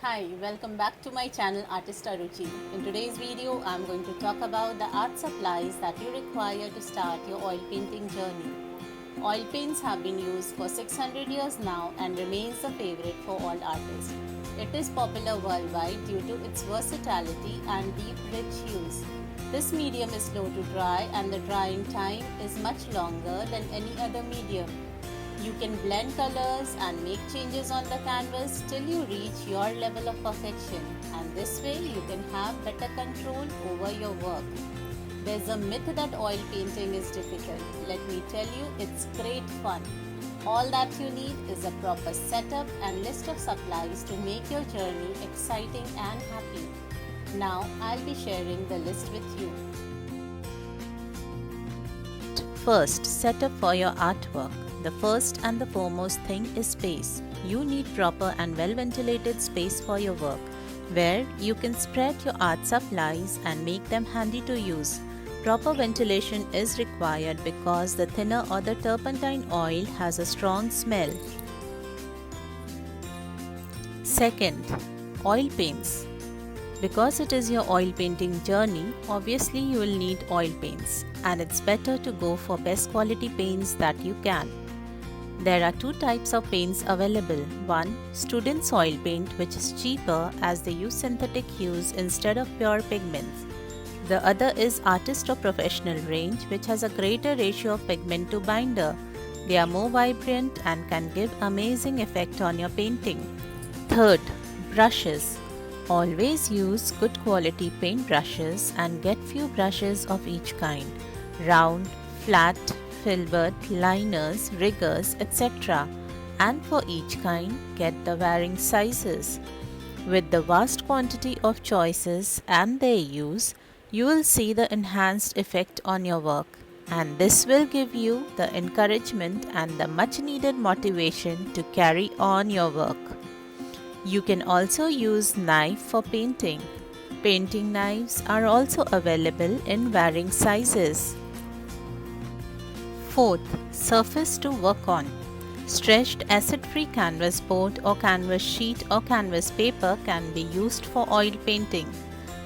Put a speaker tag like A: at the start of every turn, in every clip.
A: Hi, welcome back to my channel Artist Aruchi. In today's video, I'm going to talk about the art supplies that you require to start your oil painting journey. Oil paints have been used for 600 years now and remains a favorite for all artists. It is popular worldwide due to its versatility and deep, rich hues. This medium is slow to dry and the drying time is much longer than any other medium. You can blend colors and make changes on the canvas till you reach your level of perfection, and this way you can have better control over your work. There's a myth that oil painting is difficult. Let me tell you, it's great fun. All that you need is a proper setup and list of supplies to make your journey exciting and happy. Now I'll be sharing the list with you. First, setup for your artwork. The first and the foremost thing is space. You need proper and well ventilated space for your work, where you can spread your art supplies and make them handy to use. Proper ventilation is required because the thinner or the turpentine oil has a strong smell. Second, oil paints. Because it is your oil painting journey, obviously you will need oil paints, and it's better to go for best quality paints that you can. There are two types of paints available. One, student's oil paint, which is cheaper as they use synthetic hues instead of pure pigments. The other is artist or professional range, which has a greater ratio of pigment to binder. They are more vibrant and can give amazing effect on your painting. Third, brushes. Always use good quality paint brushes and get few brushes of each kind. Round, flat, filbert, liners, riggers, etc. And for each kind, get the varying sizes. With the vast quantity of choices and their use, you will see the enhanced effect on your work, and this will give you the encouragement and the much needed motivation to carry on your work. You can also use knife for painting. Painting knives are also available in varying sizes. Fourth, surface to work on. Stretched acid-free canvas board or canvas sheet or canvas paper can be used for oil painting.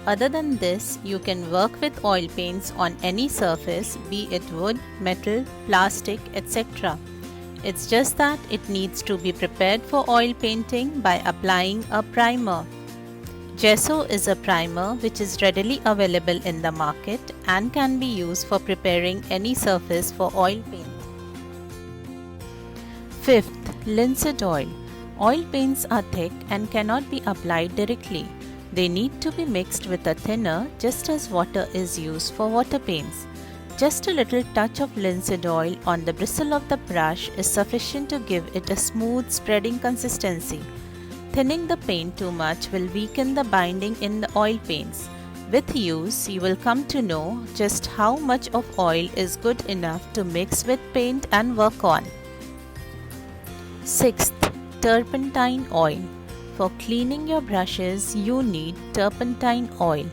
A: Other than this, you can work with oil paints on any surface, be it wood, metal, plastic, etc. It's just that it needs to be prepared for oil painting by applying a primer. Gesso is a primer which is readily available in the market and can be used for preparing any surface for oil paint. Fifth, linseed oil. Oil paints are thick and cannot be applied directly. They need to be mixed with a thinner, just as water is used for water paints. Just a little touch of linseed oil on the bristle of the brush is sufficient to give it a smooth spreading consistency. Thinning the paint too much will weaken the binding in the oil paints. With use, you will come to know just how much of oil is good enough to mix with paint and work on. Sixth, turpentine oil. For cleaning your brushes, you need turpentine oil.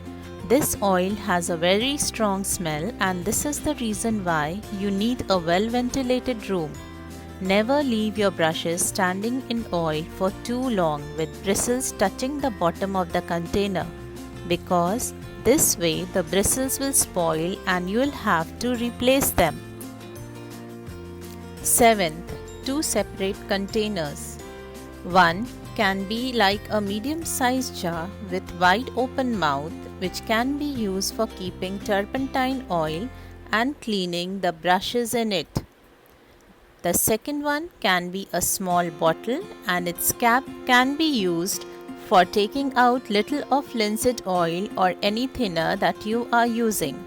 A: This oil has a very strong smell, and this is the reason why you need a well-ventilated room. Never leave your brushes standing in oil for too long with bristles touching the bottom of the container, because this way the bristles will spoil and you will have to replace them. 7th, two separate containers. One can be like a medium-sized jar with wide open mouth, which can be used for keeping turpentine oil and cleaning the brushes in it. The second one can be a small bottle, and its cap can be used for taking out little of linseed oil or any thinner that you are using.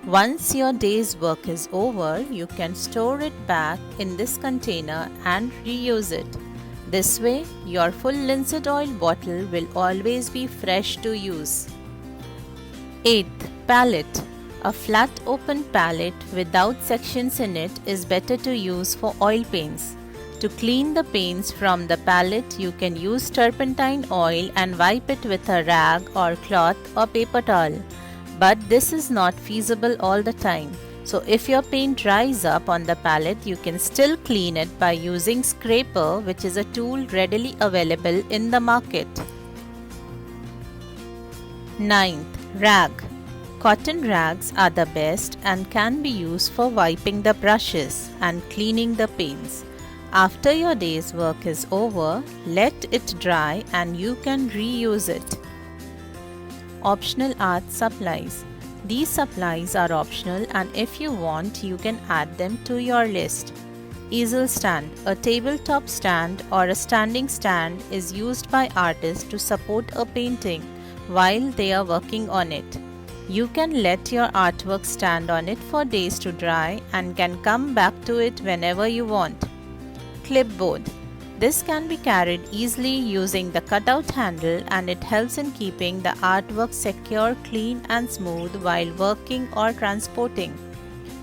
A: Once your day's work is over, you can store it back in this container and reuse it. This way, your full linseed oil bottle will always be fresh to use. 8th, palette. A flat open palette without sections in it is better to use for oil paints. To clean the paints from the palette, you can use turpentine oil and wipe it with a rag or cloth or paper towel. But this is not feasible all the time. So if your paint dries up on the palette, you can still clean it by using scraper, which is a tool readily available in the market. Ninth, rag. Cotton rags are the best and can be used for wiping the brushes and cleaning the paints. After your day's work is over, let it dry and you can reuse it. Optional art supplies. These supplies are optional and if you want, you can add them to your list. Easel stand. A tabletop stand or a standing stand is used by artists to support a painting while they are working on it. You can let your artwork stand on it for days to dry and can come back to it whenever you want. Clipboard. This can be carried easily using the cutout handle and it helps in keeping the artwork secure, clean and smooth while working or transporting.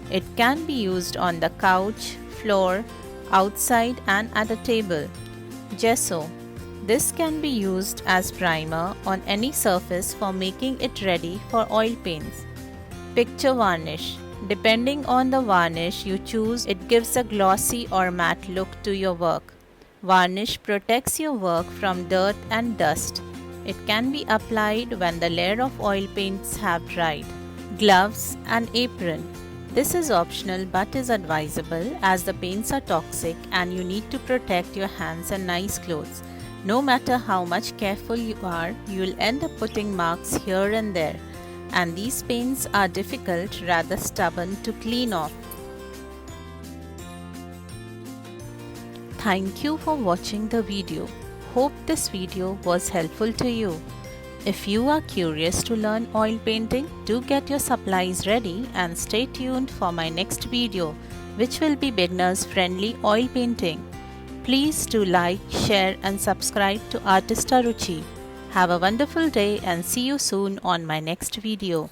A: It can be used on the couch, floor, outside and at a table. Gesso. This can be used as primer on any surface for making it ready for oil paints. Picture varnish. Depending on the varnish you choose, it gives a glossy or matte look to your work. Varnish protects your work from dirt and dust. It can be applied when the layer of oil paints have dried. Gloves and apron. This is optional but is advisable as the paints are toxic and you need to protect your hands and nice clothes. No matter how much careful you are, you will end up putting marks here and there. And these paints are difficult, rather stubborn to clean off. Thank you for watching the video. Hope this video was helpful to you. If you are curious to learn oil painting, do get your supplies ready and stay tuned for my next video, which will be beginners friendly oil painting. Please do like, share and subscribe to Artista Ruchi. Have a wonderful day and see you soon on my next video.